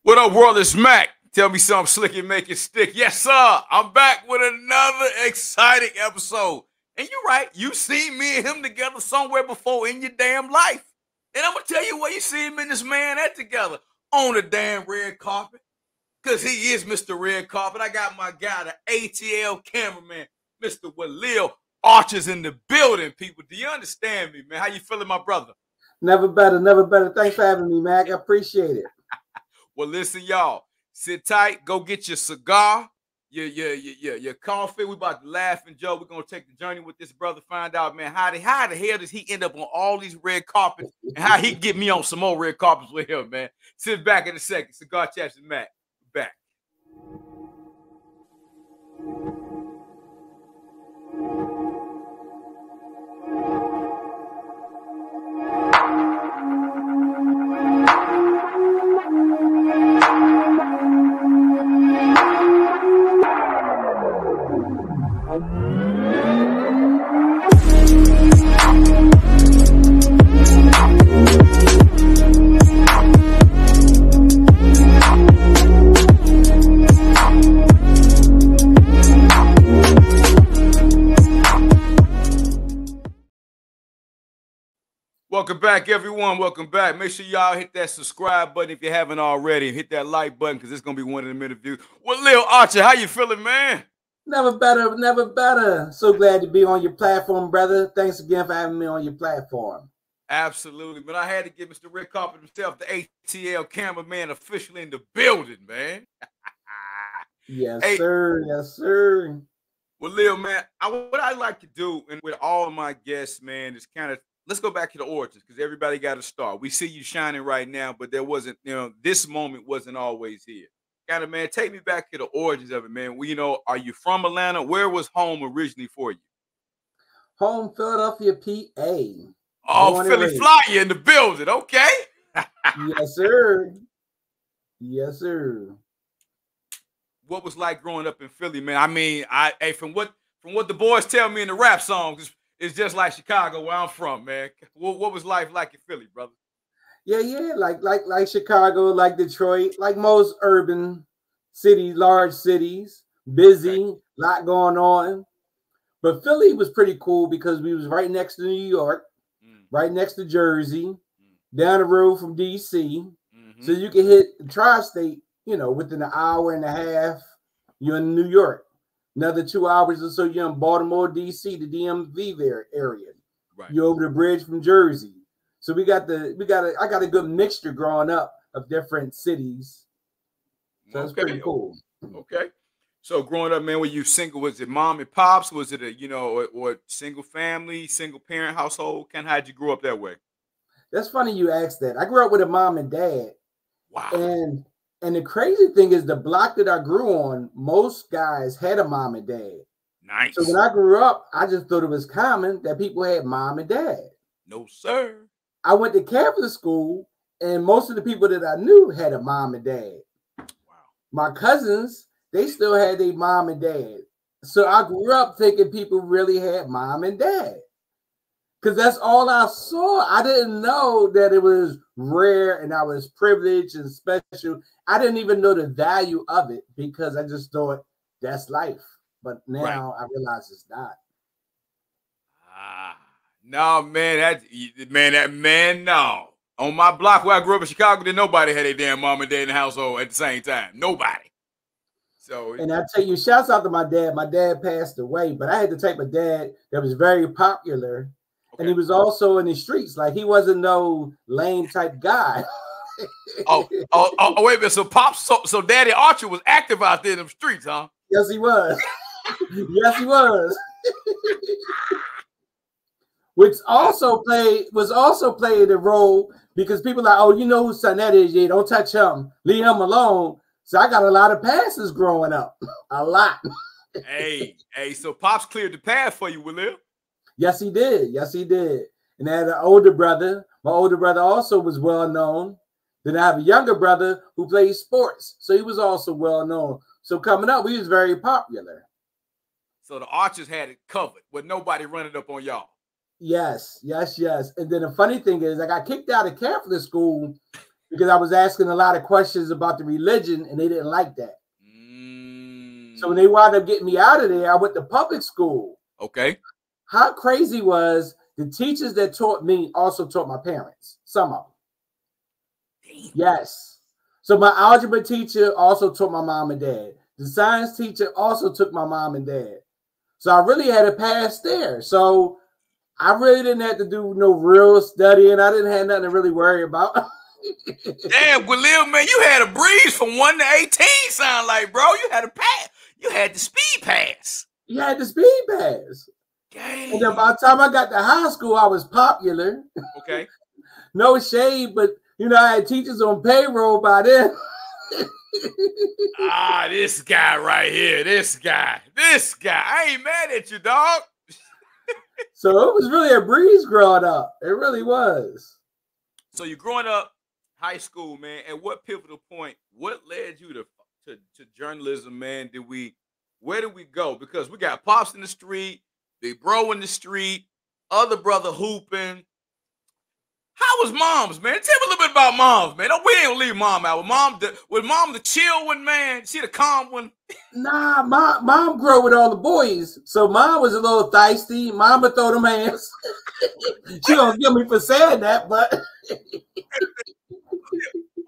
What up, world? It's Mac. Tell me something slick and make it stick. Yes, sir. I'm back with another exciting episode. And you're right. You seen me and him together somewhere before in your damn life. And I'm going to tell you where you see him and this man at together. On the damn red carpet. Because he is Mr. Red Carpet. I got my guy, the ATL cameraman, Mr. Walil Archer's in the building, people. Do you understand me, man? How you feeling, my brother? Never better, never better. Thanks for having me, Mac. I appreciate it. Well, listen, y'all. Sit tight. Go get your cigar, your coffee. We about to laugh and joke. We're gonna take the journey with this brother. Find out, man, how the hell does he end up on all these red carpets, and how he get me on some more red carpets with him, man. Sit back in a second. Cigar Chats and Mac. Back. Welcome back, everyone. Welcome back. Make sure y'all hit that subscribe button if you haven't already. Hit that like button because it's going to be one of the interviews. Walil Archer, how you feeling, man? Never better, never better. So glad to be on your platform, brother. Thanks again for having me on your platform. Absolutely. But I had to get Mr. Red Carpet himself, the ATL cameraman, officially in the building, man. Yes, hey, sir. Yes, sir. Walil, man, what I like to do, and with all of my guests, man, is kind of, let's go back to the origins because everybody got to start. We see you shining right now, but there wasn't, this moment wasn't always here. Kind of, man, take me back to the origins of it, man. Well, are you from Atlanta? Where was home originally for you? Home, Philadelphia, PA. Oh, Philly Flyer in the building. Okay. Yes, sir. Yes, sir. What was like growing up in Philly, man? I mean, from what the boys tell me in the rap songs, it's just like Chicago, where I'm from, man. What was life like in Philly, brother? Yeah, like Chicago, like Detroit, like most urban cities, large cities, busy, okay. Lot going on. But Philly was pretty cool because we was right next to New York, right next to Jersey, down the road from DC. So you can hit the tri-state, within an hour and a half, you're in New York. Another 2 hours or so, you're in Baltimore, DC, the DMV area. Right. You're over the bridge from Jersey. So I got a good mixture growing up of different cities. So that's pretty cool. Okay. So growing up, man, were you single? Was it mom and pops? Was it or single family, single parent household? How'd you grow up that way? That's funny you asked that. I grew up with a mom and dad. Wow. And the crazy thing is the block that I grew on, most guys had a mom and dad. Nice. So when I grew up, I just thought it was common that people had mom and dad. No, sir. I went to Catholic school, and most of the people that I knew had a mom and dad. Wow. My cousins, they still had their mom and dad. So I grew up thinking people really had mom and dad. Because that's all I saw. I didn't know that it was rare and I was privileged and special. I didn't even know the value of it because I just thought that's life. But now I realize it's not. No, man, no. On my block where I grew up in Chicago, then nobody had a damn mom and dad in the household at the same time. Nobody. So, and I tell you, shouts out to my dad. My dad passed away, but I had the type of dad that was very popular. Okay. And he was also in the streets. Like, he wasn't no lame type guy. oh, wait a minute. So Pops, so Daddy Archer was active out there in the streets, huh? Yes, he was. Yes, he was. Which was also playing a role because people are like, oh, you know whose son that is? Yeah, don't touch him. Leave him alone. So I got a lot of passes growing up. A lot. hey, so Pops cleared the path for you, Walil. Yes, he did. Yes, he did. And I had an older brother. My older brother also was well known. Then I have a younger brother who plays sports. So he was also well known. So coming up, we was very popular. So the Archers had it covered with nobody running up on y'all. Yes. And then the funny thing is I got kicked out of Catholic school because I was asking a lot of questions about the religion, and they didn't like that. So when they wound up getting me out of there, I went to public school. Okay. How crazy was the teachers that taught me also taught my parents, some of them. Damn. Yes. So my algebra teacher also taught my mom and dad. The science teacher also took my mom and dad. So I really had a pass there. So I really didn't have to do no real studying. I didn't have nothing to really worry about. Damn, Walil, man, you had a breeze from 1 to 18, sound like, bro. You had a pass. You had the speed pass. You had the speed pass. Damn. And then by the time I got to high school, I was popular. Okay. No shade, but you know, I had teachers on payroll by then. This guy right here. This guy. I ain't mad at you, dog. So it was really a breeze growing up. It really was. So you're growing up, high school, man. At what pivotal point? What led you to journalism, man? Where did we go? Because we got pops in the street, big bro in the street, other brother hooping. How was mom's, man? Tell me a little bit about mom's, man. We ain't gonna leave mom out. Was mom the chill one, man? She the calm one? Nah, mom grew with all the boys. So mom was a little thirsty. Mom would throw them hands. She gonna kill me for saying that, but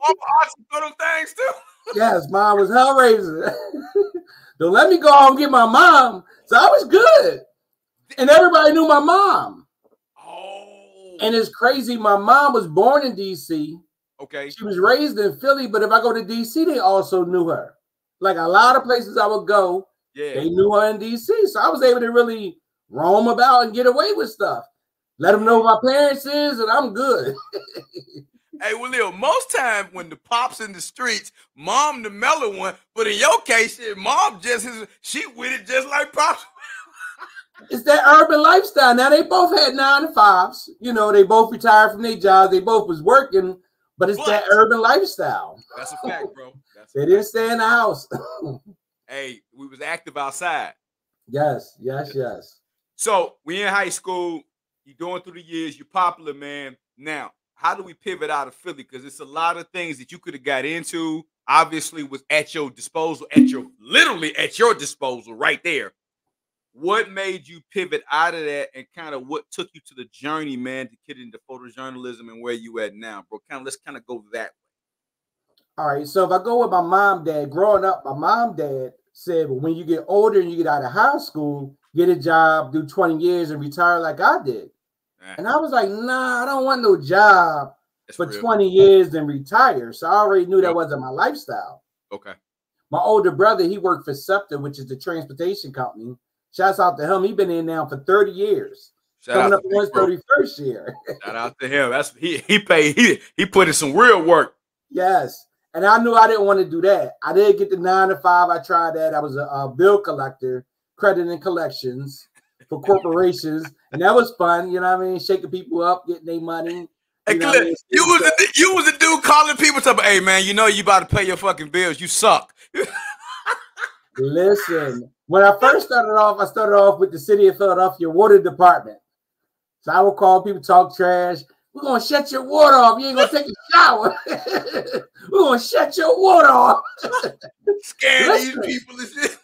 Mom throw them things too. Yes, mom was hellraiser. Don't let me go home and get my mom. So I was good. And everybody knew my mom. Oh. And it's crazy. My mom was born in D.C. Okay. She was raised in Philly, but if I go to D.C., they also knew her. Like a lot of places I would go, they knew her in D.C. So I was able to really roam about and get away with stuff. Let them know who my parents is, and I'm good. Hey, Walil, most time when the pops in the streets, mom the mellow one, but in your case, mom she with it just like pops. It's that urban lifestyle. Now, they both had 9 to 5s. You know, they both retired from their jobs. They both was working, but it's that urban lifestyle. That's a fact, bro. They didn't stay in the house. Hey, we was active outside. Yes. So we in high school. You're going through the years. You're popular, man. Now, how do we pivot out of Philly? Because it's a lot of things that you could have got into. Obviously, was at your disposal, literally at your disposal, right there. What made you pivot out of that, and kind of what took you to the journey, man, to get into photojournalism and where you at now, bro? Let's go that way. All right. So if I go with my mom, dad, growing up, my mom, dad said, well, when you get older and you get out of high school, get a job, do 20 years and retire like I did. And I was like, nah, I don't want no job for 20 years and retire. So I already knew that wasn't my lifestyle. Okay. My older brother, he worked for SEPTA, which is the transportation company. Shouts out to him. He's been in now for 30 years. Coming up on his 31st year. Shout out to him. He put in some real work. Yes. And I knew I didn't want to do that. I did get the 9 to 5. I tried that. I was a bill collector, credit and collections for corporations. And that was fun. You know what I mean? Shaking people up, getting their money. Hey, you was a dude calling people to, hey, man, you know you about to pay your fucking bills. You suck. Listen, when I first started off with the city of Philadelphia water department. So I would call people, talk trash. We're going to shut your water off. You ain't going to take a shower. We're going to shut your water off. Scare these people and shit.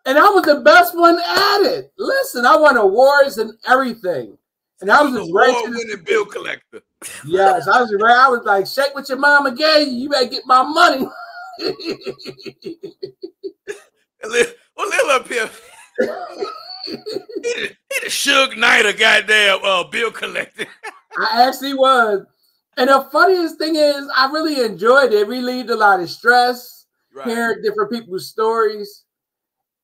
And I was the best one at it. Listen, I won awards and everything. And I was just award-winning bill collector. Yes, I was like, shake what your mama gave you. You better get my money. Walil up here. He the Suge Knight of goddamn bill collector. I actually was. And the funniest thing is, I really enjoyed it. It relieved a lot of stress, hearing different people's stories.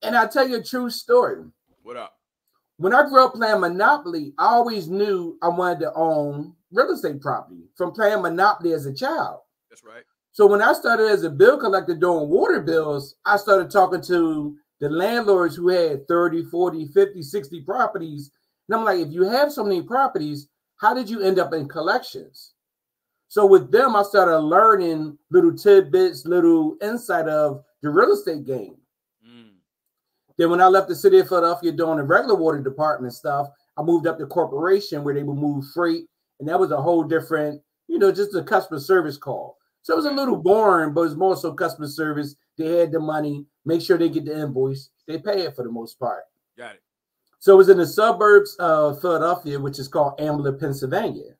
And I'll tell you a true story. What up? When I grew up playing Monopoly, I always knew I wanted to own real estate property from playing Monopoly as a child. That's right. So when I started as a bill collector doing water bills, I started talking to the landlords who had 30, 40, 50, 60 properties. And I'm like, if you have so many properties, how did you end up in collections? So with them, I started learning little tidbits, little insight of the real estate game. Then when I left the city of Philadelphia doing the regular water department stuff, I moved up to corporation where they would move freight. And that was a whole different, just a customer service call. So it was a little boring, but it was more so customer service. They had the money, make sure they get the invoice. They pay it for the most part. Got it. So it was in the suburbs of Philadelphia, which is called Ambler, Pennsylvania.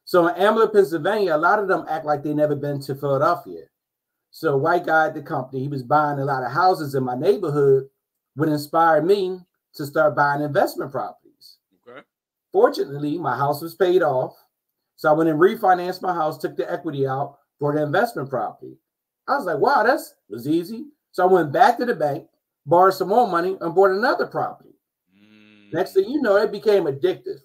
So in Ambler, Pennsylvania, a lot of them act like they never been to Philadelphia. So a white guy at the company, he was buying a lot of houses in my neighborhood, would inspire me to start buying investment properties. Okay. Fortunately, my house was paid off. So I went and refinanced my house, took the equity out for the investment property. I was like, wow, that was easy. So I went back to the bank, borrowed some more money, and bought another property. Next thing you know, it became addictive.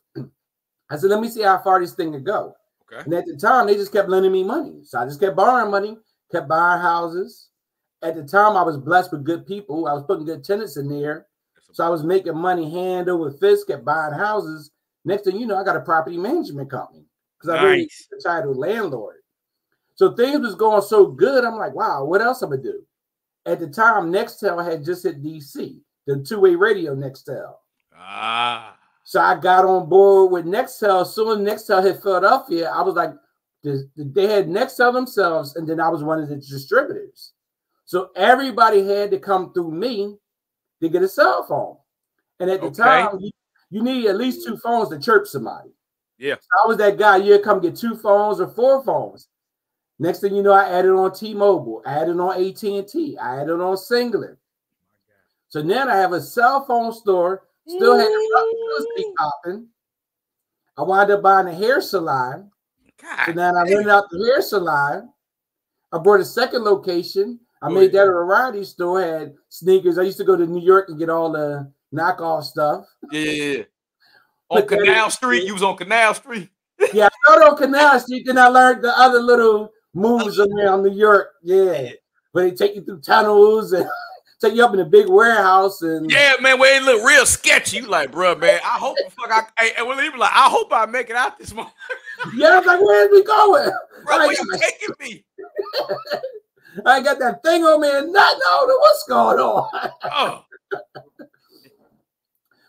I said, let me see how far this thing could go. Okay. And at the time, they just kept lending me money. So I just kept borrowing money, kept buying houses. At the time, I was blessed with good people. I was putting good tenants in there. So I was making money hand over fist, kept buying houses. Next thing you know, I got a property management company because I really the title landlord. So things was going so good. I'm like, wow, what else I'm going to do? At the time, Nextel had just hit DC, the two-way radio Nextel. So I got on board with Nextel. As soon as Nextel hit Philadelphia, I was like, they had Nextel themselves, and then I was one of the distributors. So everybody had to come through me to get a cell phone. And at the time, you need at least 2 phones to chirp somebody. Yeah. So I was that guy. You'd come get 2 phones or 4 phones. Next thing you know, I added on T-Mobile. I added on AT&T. I added on Singular. So now I have a cell phone store. Still had the popping. I wound up buying a hair salon. So now I rented out the hair salon. I bought a second location. I made that a variety store. Had sneakers. I used to go to New York and get all the knockoff stuff. Yeah. On Canal Street. You was on Canal Street. Yeah, I started on Canal Street. Then I learned the other little moves around New York. Yeah. But they take you through tunnels and take you up in a big warehouse. And yeah, man, where it look real sketchy. You like, bro, man, I hope I hope I make it out this morning. Yeah, I was like, where's we going? Bro, where you taking me? I got that thing on me and not know what's going on. Oh.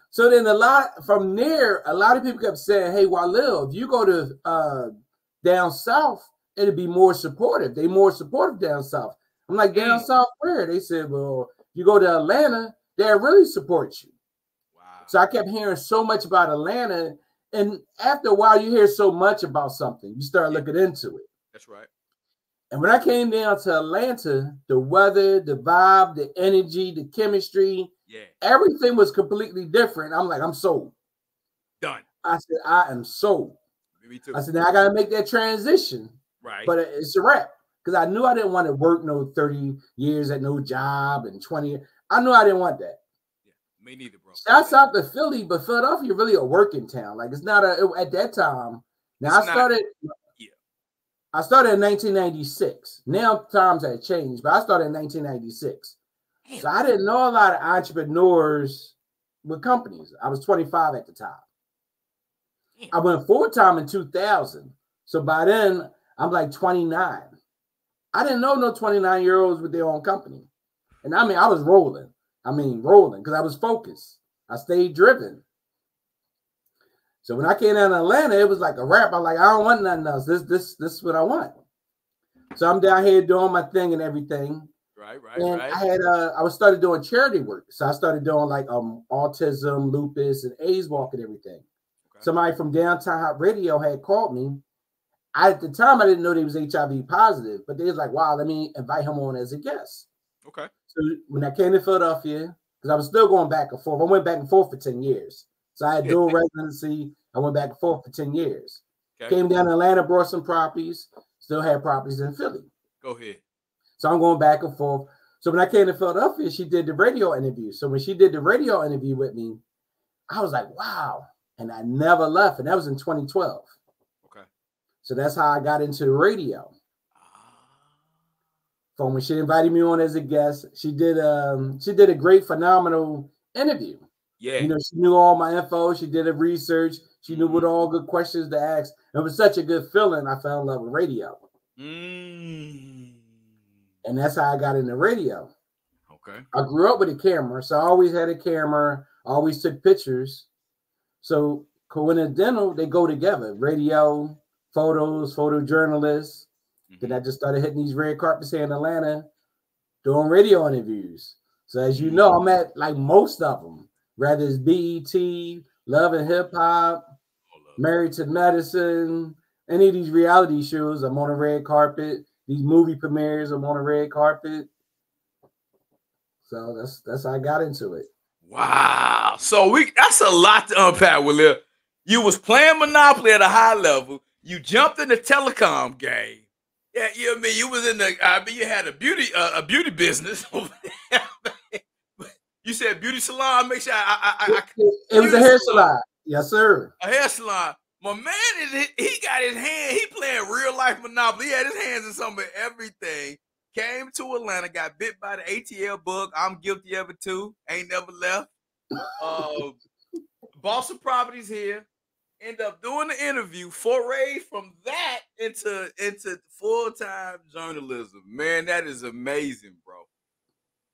So then a lot of people kept saying, hey, Walil, if you go to down south, it'd be more supportive. They more supportive down south. I'm like, down south where? They said, well, you go to Atlanta, they'll really support you. Wow. So I kept hearing so much about Atlanta. And after a while, you hear so much about something, you start looking into it. That's right. And when I came down to Atlanta, the weather, the vibe, the energy, the chemistry, everything was completely different. I'm like, I'm sold. Done. I said, I am sold. Me too. I said, now I got to make that transition. Right. But it's a wrap. Because I knew I didn't want to work no 30 years at no job and 20 years. I knew I didn't want that. Yeah, me neither, bro. Shouts out to Philly, but Philadelphia really a working town. Like it's not at that time. Now I started in 1996. Now times have changed, but I started in 1996. So I didn't know a lot of entrepreneurs with companies. I was 25 at the time. I went full-time in 2000. So by then, I'm like 29. I didn't know no 29-year-olds with their own company. And I mean, I was rolling. Because I was focused. I stayed driven. So when I came down to Atlanta, it was like a wrap. I'm like, I don't want nothing else. This is what I want. So I'm down here doing my thing and everything. Right. I was started doing charity work. So I started doing like autism, lupus, and AIDS walk and everything. Okay. Somebody from Downtown Hot Radio had called me. At the time, I didn't know they was HIV positive, but they was like, wow, let me invite him on as a guest. Okay. So when I came to Philadelphia, because I was still going back and forth. I went back and forth for 10 years. So I had dual residency. I went back and forth for 10 years. Okay. Came down to Atlanta, brought some properties, still had properties in Philly. Go ahead. So I'm going back and forth. So when I came to Philadelphia, she did the radio interview. So when she did the radio interview with me, I was like, wow. And I never left. And that was in 2012. Okay. So that's how I got into the radio. From when she invited me on as a guest, she did a great, phenomenal interview. Yeah. You know, she knew all my info. She did a research. She knew what all good questions to ask. It was such a good feeling. I fell in love with radio. And that's how I got into radio. Okay. I grew up with a camera, so I always had a camera. I always took pictures. So coincidental, they go together. Radio, photos, photojournalists. Then I just started hitting these red carpets here in Atlanta, doing radio interviews. So as you know, I'm at like most of them, whether it's BET, Love and Hip Hop, Married to Medicine, any of these reality shows, I'm on a red carpet. These movie premieres, I'm on a red carpet. So that's how I got into it. Wow. So that's a lot to unpack, Walil. You was playing Monopoly at a high level. You jumped in the telecom game. Yeah, you know what I mean? You was in you had a beauty business over there. You said beauty salon. Make sure it was a hair salon. Yes, sir. A hair salon. My man he got his hand. He playing real life Monopoly. He had his hands in some of everything. Came to Atlanta, got bit by the ATL bug. I'm guilty of it too. Ain't never left. Bought some properties here. End up doing the interview. Foray from that into full-time journalism. Man, that is amazing, bro.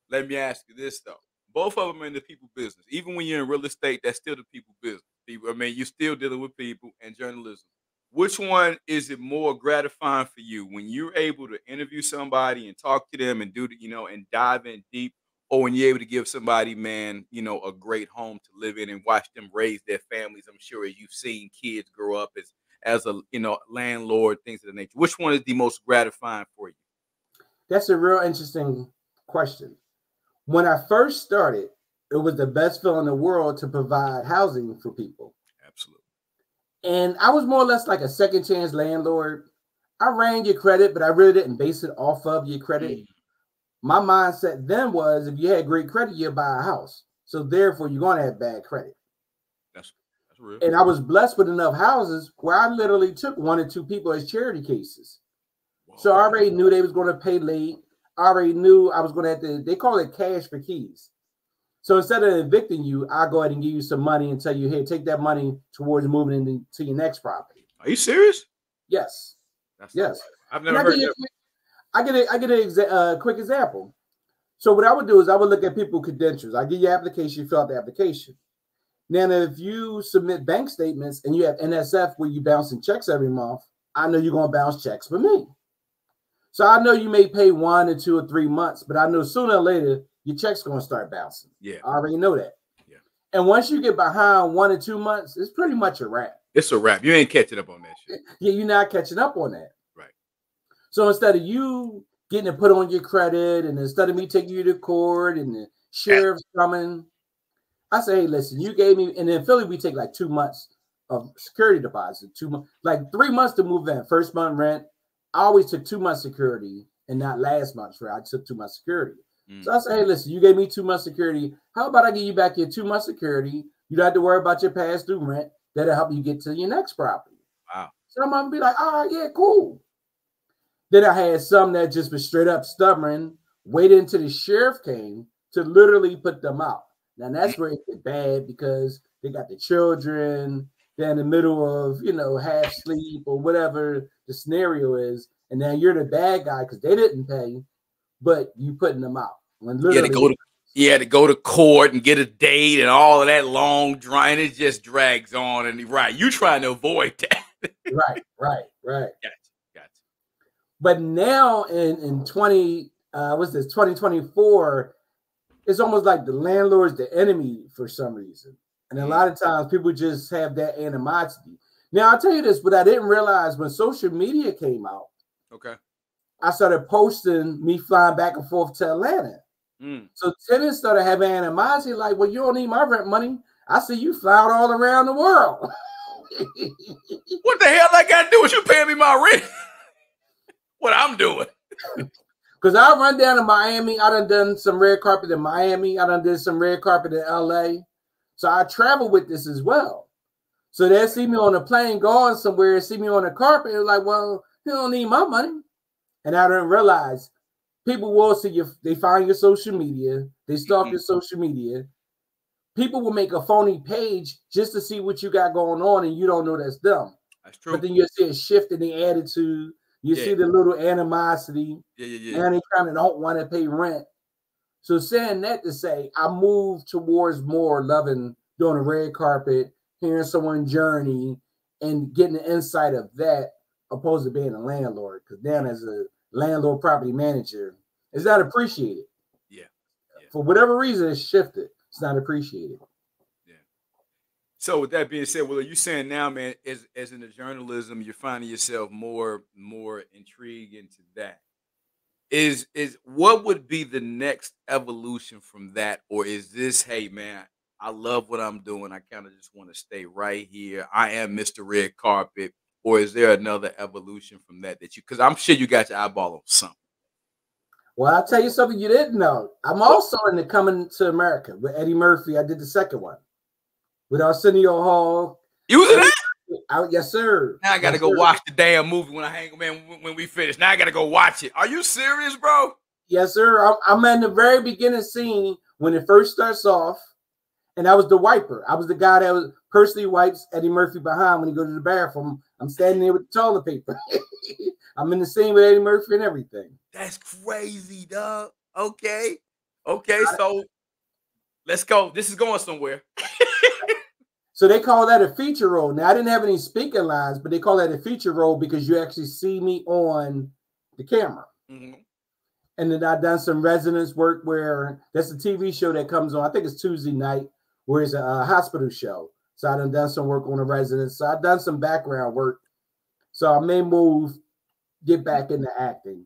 Let me ask you this though. Both of them are in the people business. Even when you're in real estate, that's still the people business. I mean, you're still dealing with people and journalism. Which one is it more gratifying for you when you're able to interview somebody and talk to them and do the, and dive in deep, or when you're able to give somebody, man, a great home to live in and watch them raise their families? I'm sure as you've seen kids grow up as a landlord, things of the nature. Which one is the most gratifying for you? That's a real interesting question. When I first started, it was the best feeling in the world to provide housing for people. Absolutely. And I was more or less like a second chance landlord. I ran your credit, but I really didn't base it off of your credit. My mindset then was, if you had great credit, you'd buy a house. So therefore, you're going to have bad credit. That's real. And I was blessed with enough houses where I literally took 1 or 2 people as charity cases. Whoa. So I already knew they was going to pay late. I already knew I was going to have to, they call it cash for keys. So instead of evicting you, I'll go ahead and give you some money and tell you, hey, take that money towards moving into your next property. Are you serious? Yes. Yes. I've never heard that. I get a quick example. So what I would do is I would look at people's credentials. I give you application, you fill out the application. Now, if you submit bank statements and you have NSF where you bouncing checks every month, I know you're going to bounce checks for me. So I know you may pay 1 or 2 or 3 months, but I know sooner or later your check's going to start bouncing. Yeah. I already know that. Yeah. And once you get behind 1 or 2 months, it's pretty much a wrap. It's a wrap. You ain't catching up on that shit. Yeah, you're not catching up on that. Right. So instead of you getting it put on your credit, and instead of me taking you to court and the sheriff's coming, I say, hey, listen, you gave me, and in Philly, we take like 2 months of security deposit, 2 months, like 3 months to move in. First month rent. I always took 2 months security and not last month's rent. I took 2 months security. So I say, hey, listen, you gave me 2 months security. How about I give you back your 2 months security? You don't have to worry about your past due rent. That'll help you get to your next property. Wow. So I'm going to be like, all right, yeah, cool. Then I had some that just was straight up stubborn, waited until the sheriff came to literally put them out. Now that's where it gets bad because they got the children, they're in the middle of, half sleep or whatever the scenario is. And now you're the bad guy because they didn't pay, but you putting them out. When literally you had to go to court and get a date and all of that long dry, and it just drags on. And you trying to avoid that. Right. Gotcha. But now in 2024, it's almost like the landlord's the enemy for some reason. And a lot of times people just have that animosity. Now, I'll tell you this, but I didn't realize when social media came out, okay, I started posting me flying back and forth to Atlanta. So tenants started having animosity, like, well, you don't need my rent money. I see you flying all around the world. What the hell I got to do with you paying me my rent? What I'm doing? Because I run down to Miami. I done some red carpet in Miami. I did some red carpet in LA. So I travel with this as well. So they see me on a plane going somewhere, see me on a carpet, and like, well, you don't need my money. And I didn't realize people will see you. They find your social media. They stalk your social media. People will make a phony page just to see what you got going on, and you don't know that's them. That's true. But then you see a shift in the attitude. You see the little animosity. And they kind of don't want to pay rent. So saying that to say, I moved towards more loving doing a red carpet, hearing someone's journey, and getting the insight of that opposed to being a landlord, because then as a landlord property manager, it's not appreciated. Yeah. For whatever reason, it's shifted. It's not appreciated. Yeah. So with that being said, well, are you saying now, man, as in the journalism, you're finding yourself more intrigued into that? Is what would be the next evolution from that? Or is this, hey man, I love what I'm doing. I kind of just want to stay right here. I am Mr. Red Carpet. Or is there another evolution from that you, because I'm sure you got your eyeball on something. Well, I'll tell you something you didn't know. I'm also in the Coming to America with Eddie Murphy. I did the second one with Arsenio Hall. You was in that? Yes, sir. Now I gotta go watch the damn movie when we finish. Now I gotta go watch it. Are you serious, bro? Yes, sir. I'm in the very beginning scene when it first starts off, and I was the wiper. I was the guy that was personally wipes Eddie Murphy behind when he goes to the bathroom. I'm standing there with the toilet paper. I'm in the scene with Eddie Murphy and everything. That's crazy, dog. Okay. So let's go. This is going somewhere. So they call that a feature role. Now, I didn't have any speaking lines, but they call that a feature role because you actually see me on the camera. Mm-hmm. And then I've done some residence work where that's a TV show that comes on. I think it's Tuesday night, where it's a hospital show. So I've done some work on the residence. So I've done some background work. So I may get back into acting.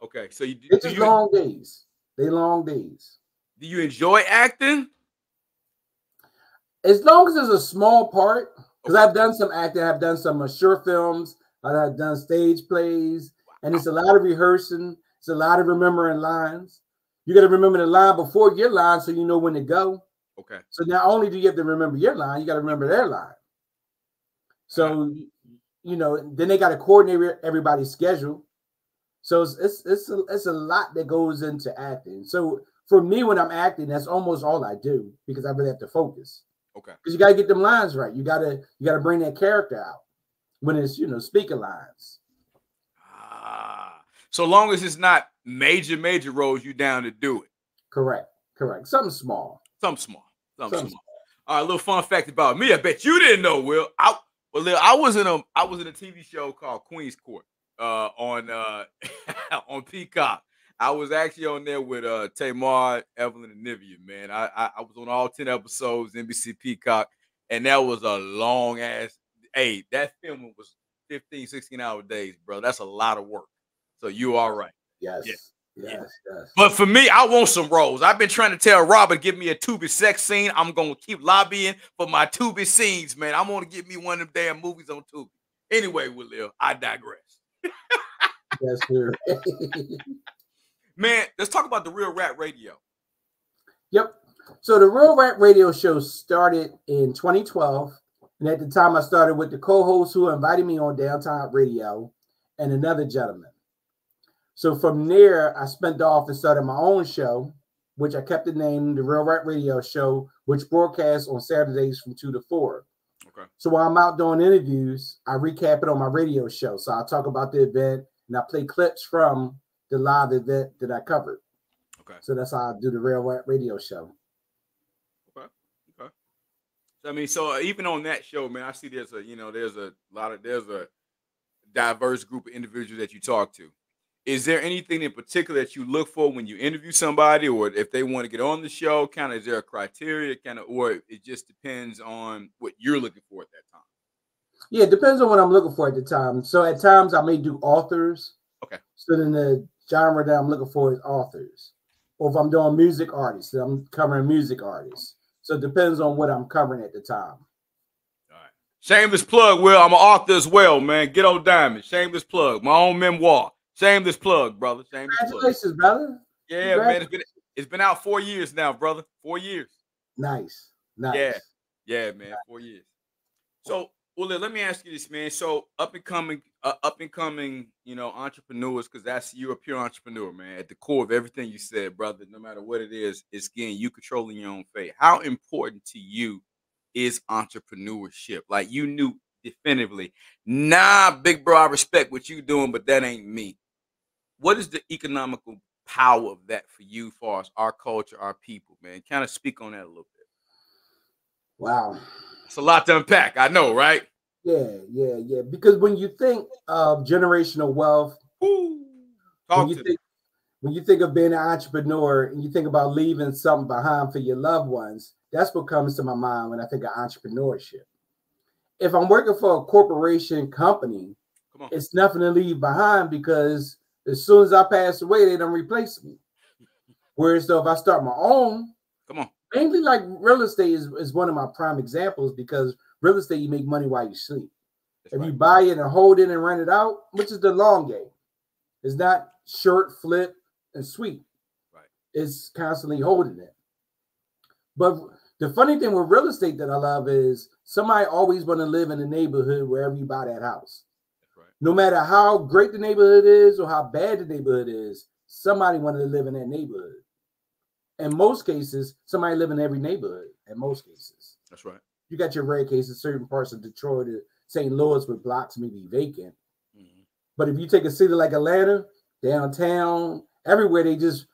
Okay. So it's just long days. They're long days. Do you enjoy acting? As long as it's a small part, because I've done some acting, I've done some short films, I've done stage plays, and it's a lot of rehearsing. It's a lot of remembering lines. You got to remember the line before your line so you know when to go. Okay. So not only do you have to remember your line, you got to remember their line. So, then they got to coordinate everybody's schedule. So it's a lot that goes into acting. So for me, when I'm acting, that's almost all I do because I really have to focus. Okay. Because you got to get them lines right. You got to bring that character out when it's, speaking lines. So long as it's not major roles, you down to do it. Correct. Something small. Something small. All right, a little fun fact about me. I bet you didn't know, Will. I was in a TV show called Queen's Court on on Peacock. I was actually on there with Tamar, Evelyn, and Nivea, man. I was on all 10 episodes, NBC Peacock, and that was a long ass. Hey, that film was 15, 16-hour days, bro. That's a lot of work. So you all right. Yes. But for me, I want some roles. I've been trying to tell Robert, give me a Tubi sex scene. I'm going to keep lobbying for my Tubi scenes, man. I'm going to get me one of them damn movies on Tubi. Anyway, Walil, I digress. Yes, sir. Man, let's talk about the Real Rap Radio. Yep. So the Real Rap Radio show started in 2012. And at the time, I started with the co-host who invited me on Downtown Radio and another gentleman. So from there, I spent off and started my own show, which I kept the name, the Real Rap Radio Show, which broadcasts on Saturdays from 2 to 4. Okay. So while I'm out doing interviews, I recap it on my radio show. So I talk about the event and I play clips from the live event that I covered. Okay. So that's how I do the Real Rap Radio Show. Okay. I mean, so even on that show, man, I see there's a diverse group of individuals that you talk to. Is there anything in particular that you look for when you interview somebody, or if they want to get on the show? Kind of, is there a criteria, or it just depends on what you're looking for at that time? Yeah, it depends on what I'm looking for at the time. So at times I may do authors. Okay. So then the genre that I'm looking for is authors. Or if I'm doing music artists, then I'm covering music artists. So it depends on what I'm covering at the time. All right. Shameless plug, Will. I'm an author as well, man. Get on Diamond. Shameless plug. My own memoir. Shameless plug, brother. Shameless Congratulations, plug. brother. Yeah, man. It's been out 4 years now, brother. 4 years. Nice. Yeah, man. 4 years. So, Well, let me ask you this, man. So up and coming, entrepreneurs, because you're a pure entrepreneur, man. At the core of everything you said, brother, no matter what it is, it's again you controlling your own fate. How important to you is entrepreneurship? Like you knew definitively, nah, big bro, I respect what you doing, but that ain't me. What is the economical power of that for you, as far as our culture, our people, man? Kind of speak on that a little bit. Wow. It's a lot to unpack. I know, right? Yeah. Because when you think of generational wealth, Ooh, when talk you to me. think when you think of being an entrepreneur and you think about leaving something behind for your loved ones, that's what comes to my mind when I think of entrepreneurship. If I'm working for a corporation company, Come on. it's nothing to leave behind because as soon as I pass away, they don't replace me. Whereas though if I start my own, Come on. mainly like real estate is one of my prime examples because real estate, you make money while you sleep. That's If right. you buy it and hold it and rent it out, which is the long game, it's not short, flip, and sweep. Right. It's constantly holding it. But the funny thing with real estate that I love is somebody always want to live in the neighborhood wherever you buy that house. That's right. No matter how great the neighborhood is or how bad the neighborhood is, somebody wanted to live in that neighborhood. In most cases, somebody live in every neighborhood. In most cases, That's right. you got your rare cases, certain parts of Detroit or St. Louis with blocks may be vacant. Mm-hmm. But if you take a city like Atlanta, downtown, everywhere they just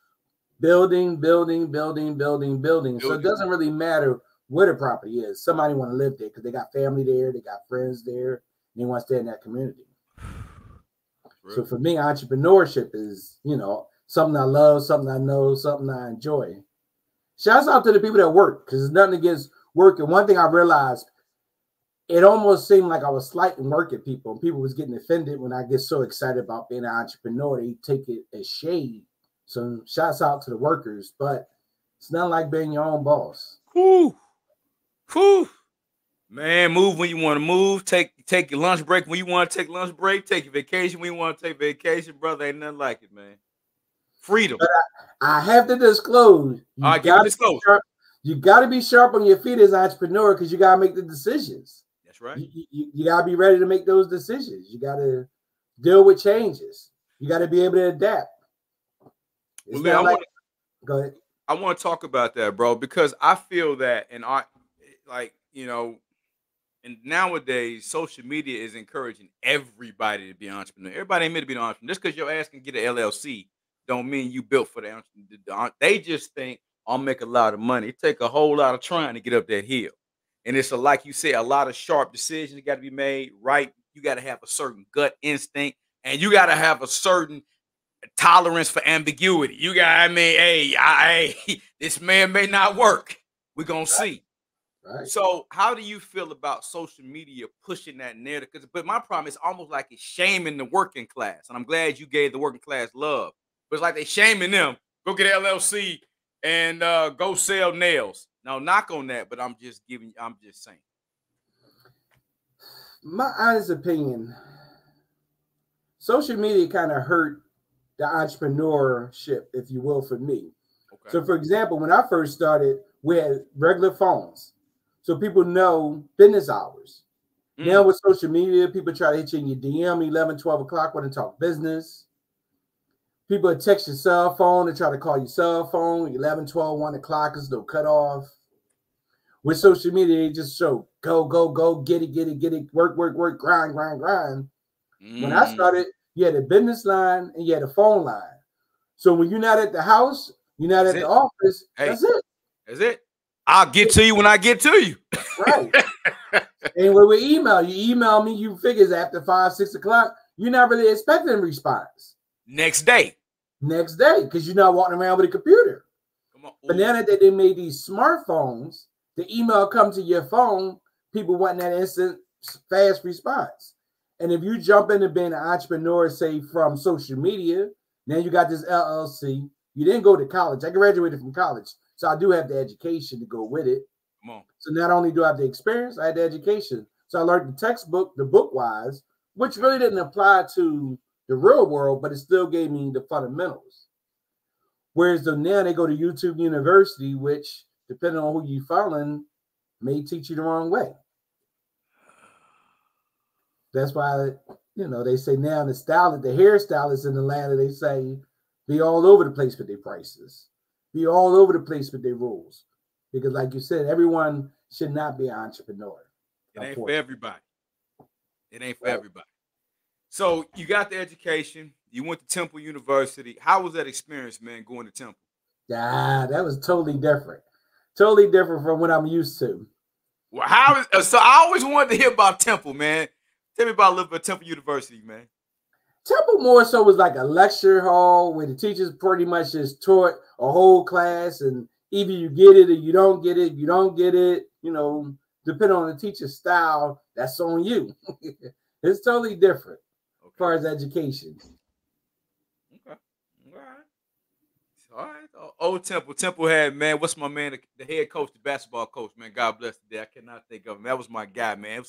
building. So it doesn't really matter where the property is. Somebody want to live there because they got family there, they got friends there, and they want to stay in that community. So for me, entrepreneurship is, something I love, something I know, something I enjoy. Shouts out to the people that work because there's nothing against work. And one thing I realized, it almost seemed like I was slighting working people. And people was getting offended when I get so excited about being an entrepreneur. They take it as shade. So shouts out to the workers, but it's not like being your own boss. Whew. Man, move when you want to move. Take your lunch break when you want to take lunch break. Take your vacation when you want to take vacation, brother. Ain't nothing like it, man. Freedom. But I have to disclose. All right, give me disclose. You got to be sharp on your feet as an entrepreneur because you got to make the decisions. That's right. You got to be ready to make those decisions. You got to deal with changes. You got to be able to adapt. Well, go ahead. I want to talk about that, bro, because I feel that, and and nowadays social media is encouraging everybody to be an entrepreneur. Everybody ain't meant to be an entrepreneur. Just because your ass can get an LLC, don't mean you built for the entrepreneur. They just think I'll make a lot of money. It take a whole lot of trying to get up that hill, and it's like you said, a lot of sharp decisions got to be made. Right, you got to have a certain gut instinct, and you got to have a certain tolerance for ambiguity. You got, hey, this man may not work. We're gonna see. Right. So, how do you feel about social media pushing that narrative? But my problem is almost like it's shaming the working class, and I'm glad you gave the working class love. But it's like they shaming them. Go get an LLC and go sell nails. Now, knock on that, but I'm just saying. My honest opinion, social media kind of hurt the entrepreneurship, if you will, for me. Okay. So, for example, when I first started, we had regular phones. So people know business hours. Now with social media, people try to hit you in your DM 11, 12 o'clock when they talk business. People text your cell phone and try to call your cell phone 11, 12, 1 o'clock is no cutoff. With social media, they just show go, get it, work, grind. When I started, you had a business line and you had a phone line. So when you're not at the house, you're not at the office, that's it. That's it. I'll get to you when I get to you. Right. And with email, you email me, you figures after 5, 6 o'clock, you're not really expecting a response. Next day, because you're not walking around with a computer. Come on. But now that they made these smartphones, the email comes to your phone, people want that instant, fast response. And if you jump into being an entrepreneur, say from social media, now you got this LLC. You didn't go to college. I graduated from college. So I do have the education to go with it. Come on. So not only do I have the experience, I had the education. So I learned the textbook, the book-wise, which really didn't apply to the real world, but it still gave me the fundamentals. Whereas now they go to YouTube University, which, depending on who you're following, may teach you the wrong way. That's why, they say now the hairstylists in Atlanta, they say be all over the place with their prices. Be all over the place with their rules. Because like you said, everyone should not be an entrepreneur. It ain't for everybody. It ain't for everybody. So you got the education. You went to Temple University. How was that experience, man, going to Temple? Yeah, that was totally different. Totally different from what I'm used to. Well, how is so? I always wanted to hear about Temple, man. Tell me about a little bit of Temple University, man. Temple more so was like a lecture hall where the teachers pretty much just taught a whole class, and either you get it or you don't get it. You don't get it, you know, depending on the teacher's style, that's on you. It's totally different as far as education. Okay. All right. All right. Old Temple. Temple had, man, what's my man, the head coach, the basketball coach, man. God bless the day. I cannot think of him. That was my guy, man.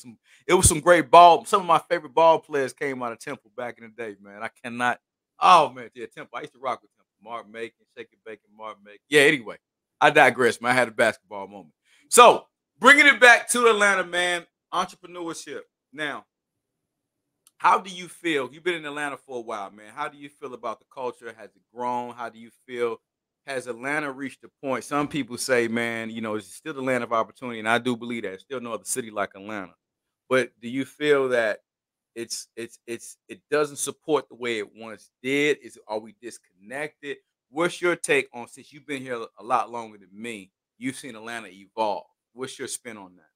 It was some great ball. Some of my favorite ball players came out of Temple back in the day, man. I cannot. Oh, man. Yeah, Temple. I used to rock with Temple. Mark Macon, Shake It Bacon, Mark Macon. Yeah, anyway. I digress, man. I had a basketball moment. So, bringing it back to Atlanta, man. Entrepreneurship. Now, how do you feel? You've been in Atlanta for a while, man. How do you feel about the culture? Has it grown? How do you feel? Has Atlanta reached a point? Some people say, man, you know, it's still the land of opportunity, and I do believe that. There's still no other city like Atlanta. But do you feel that it doesn't support the way it once did? Are we disconnected? What's your take on, since you've been here a lot longer than me, you've seen Atlanta evolve? What's your spin on that?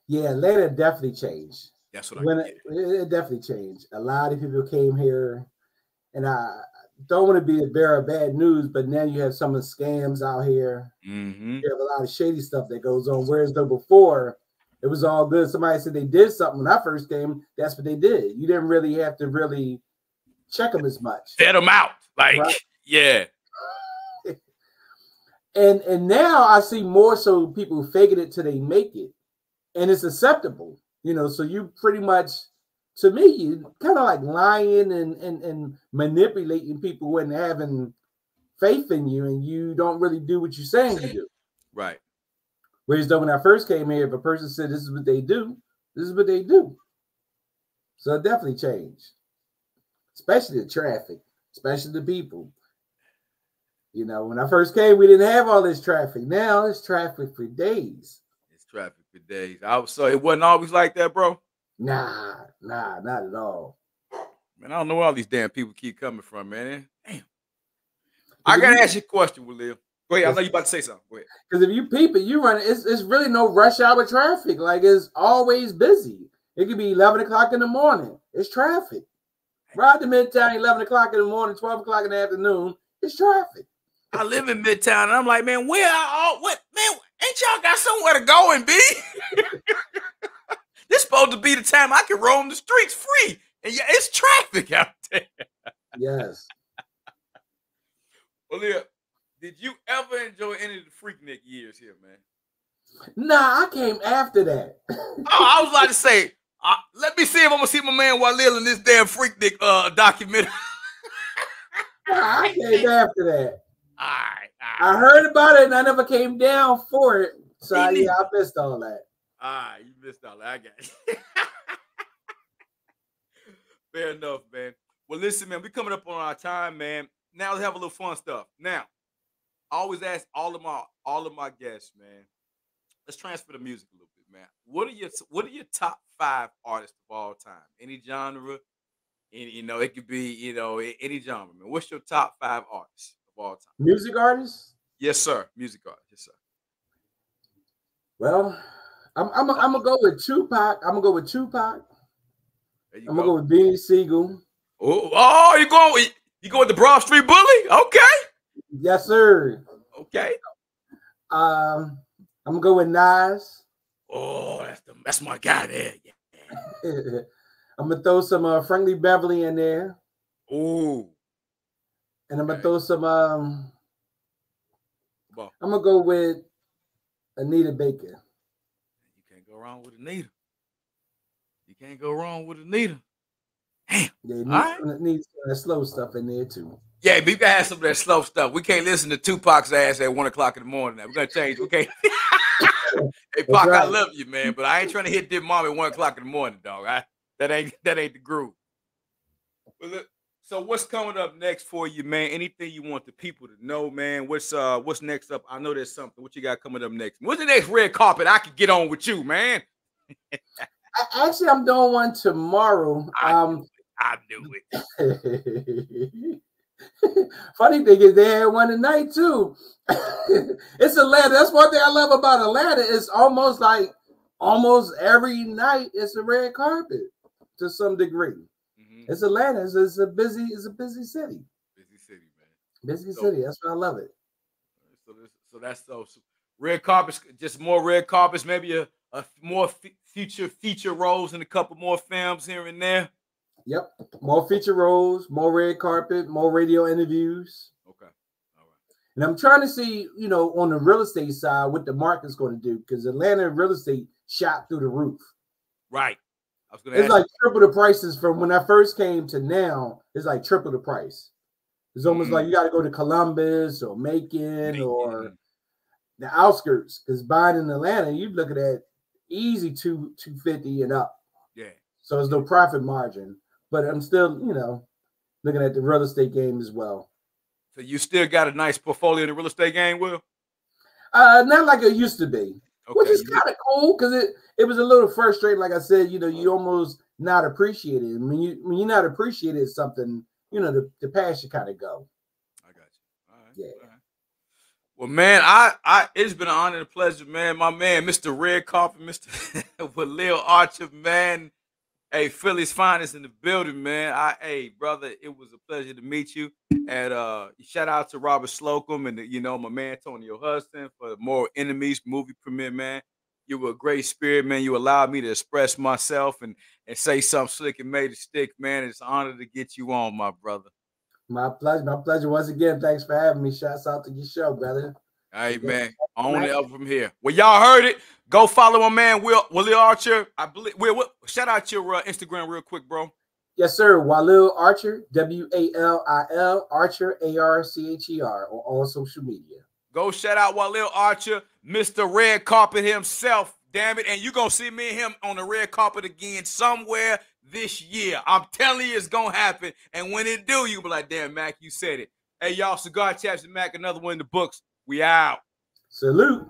Yeah, Atlanta definitely changed. That's what I get. It definitely changed. A lot of people came here, and I don't want to be the bearer of bad news, but now you have some of the scams out here. Mm-hmm. You have a lot of shady stuff that goes on. Whereas though before, it was all good. Somebody said they did something when I first came. That's what they did. You didn't really have to really check them as much. Vet them out, like right? Yeah. And now I see more so people faking it till they make it, and it's acceptable. You know, so you pretty much, to me, you kind of like lying and manipulating people and having faith in you, and you don't really do what you're saying you do. Right. Whereas though when I first came here, if a person said this is what they do, this is what they do. So it definitely changed, especially the traffic, especially the people. You know, when I first came, we didn't have all this traffic. Now it's traffic for days. It's traffic for days. So it wasn't always like that, bro? Nah, not at all. Man, I don't know where all these damn people keep coming from, man. Damn. I gotta ask you a question, Walil. Go ahead. I know you about to say something. Go ahead. Because if you peep it, you run. It's really no rush hour traffic. Like, it's always busy. It could be 11 o'clock in the morning. It's traffic. Ride to Midtown, 11 o'clock in the morning, 12 o'clock in the afternoon. It's traffic. I live in Midtown, and I'm like, man, where are what? Man, ain't y'all got somewhere to go and be? This supposed to be the time I can roam the streets free. And yeah, it's traffic out there. Yes. Well, Leah, did you ever enjoy any of the Freaknik years here, man? Nah, I came after that. I was about to say, let me see if I'm gonna see my man Walil in this damn Freaknik documentary. Nah, I came after that. All right. I heard about it and I never came down for it. So I missed all that. All right, you missed all that. I got you. Fair enough, man. Well, listen, man, we coming up on our time, man. Now let's have a little fun stuff. Now, I always ask all of my guests, man. Let's transfer the music a little bit, man. What are your top 5 artists of all time? Any genre? It could be, any genre, man. What's your top 5 artists of all time? Music artists? Yes, sir. Music artists. Yes, sir. Well, I'm gonna go with Tupac. I'm gonna go with Beanie Siegel. Oh, you going with the Broad Street Bully? Okay. Yes, sir. Okay. I'm gonna go with Nas. Oh, that's my guy there. Yeah. I'm gonna throw some Frankly Beverly in there. Ooh. And I'm gonna throw some. I'm gonna go with Anita Baker. You can't go wrong with Anita. You can't go wrong with Anita. Damn. Yeah, needs that slow stuff in there too. Yeah, we gotta have some of that slow stuff. We can't listen to Tupac's ass at 1 o'clock in the morning. Now we're gonna change. We can't. Hey, Pac, right. I love you, man, but I ain't trying to hit this mom at 1 o'clock in the morning, dog. That ain't the groove. Well, look, so what's coming up next for you, man? Anything you want the people to know, man? What's next up? I know there's something. What you got coming up next? What's the next red carpet I could get on with you, man? Actually, I'm doing one tomorrow. I knew it. Funny thing is they had one tonight too. It's Atlanta. That's one thing I love about Atlanta. It's almost like almost every night it's a red carpet to some degree. Mm-hmm. It's Atlanta. It's a busy city. Busy city, man. Busy city. That's why I love it. So that's so red carpets, just more red carpets, maybe a more feature roles in a couple more films here and there. Yep. More feature roles, more red carpet, more radio interviews. Okay. All right. And I'm trying to see, on the real estate side, what the market's going to do, because Atlanta real estate shot through the roof. Right. It's like triple the prices from when I first came to now. It's like triple the price. It's almost like you got to go to Columbus or Macon or the outskirts, because buying in Atlanta, you're looking at easy $250 and up. Yeah. So there's no profit margin. But I'm still, looking at the real estate game as well. So you still got a nice portfolio in the real estate game, Will? Not like it used to be, which is kind of cool, because it was a little frustrating. Like I said, you almost not appreciate it. And when you're not appreciated something, the passion kind of go. I got you. All right. Yeah. All right. Well, man, it's been an honor and a pleasure, man. My man, Mr. Redcarpet, Mr. Walil Archer, man. Hey, Philly's finest in the building, man. Hey, brother, it was a pleasure to meet you. And shout out to Robert Slocum and my man Antonio Hudson for More Enemies movie premiere, man. You were a great spirit, man. You allowed me to express myself and say something slick and made it stick, man. It's an honor to get you on, my brother. My pleasure once again. Thanks for having me. Shouts out to your show, brother. Hey, man. Only up from here. Well, y'all heard it. Go follow my man, Walil Archer. I believe. Shout out your Instagram real quick, bro. Yes, sir. Walil Archer, Walil Archer, Archer, on all social media. Go shout out Walil Archer, Mr. Redcarpet himself. Damn it. And you're going to see me and him on the red carpet again somewhere this year. I'm telling you it's going to happen. And when it do, you'll be like, damn, Mac, you said it. Hey, y'all, Cigar Chaps and Mac, another one in the books. We out. Salute.